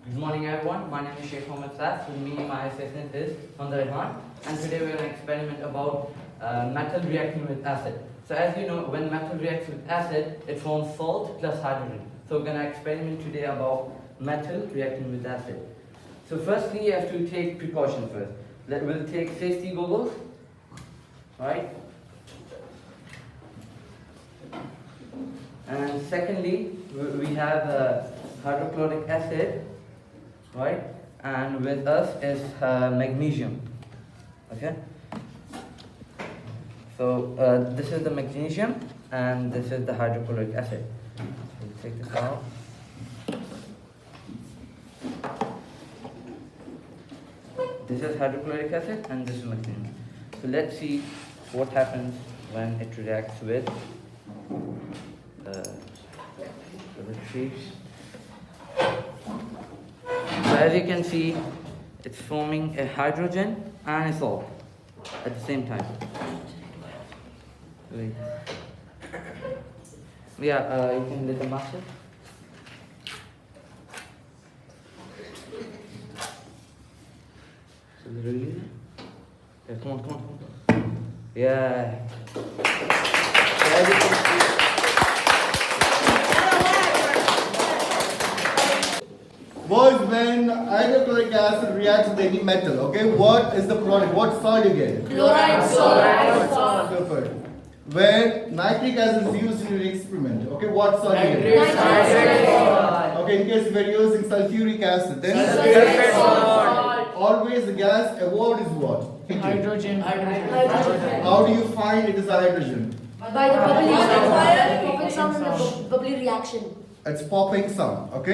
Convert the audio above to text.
Good morning everyone, my name is Sheikh Mohammed Saad. With me, my assistant is Hamza Rehan, and today we're going to experiment about metal reacting with acid. So as you know, when metal reacts with acid, it forms salt plus hydrogen. So we're going to experiment today about metal reacting with acid. So firstly, you have to take precaution first. We'll take safety goggles, right? And secondly, we have hydrochloric acid, right? And with us is magnesium. Okay. So this is the magnesium, and this is the hydrochloric acid. We'll take this out. This is hydrochloric acid, and this is magnesium. So let's see what happens when it reacts with So as you can see, it's forming a hydrogen and a salt at the same time. Wait. Yeah, you can let the master. So really? Yeah, come on. Yeah. So as you can see, Boys, when hydrochloric acid reacts with any metal, okay, what is the product? What salt you get? Chloride salt. Super. When nitric acid is used in your experiment, okay, what salt you get? Nitric salt. Okay, in case we are using sulfuric acid, then Sulfuric salt. always the gas avoid is what? Hydrogen. How do you find it is hydrogen? By the bubbly sound in the bubbly reaction. It's popping sound, okay?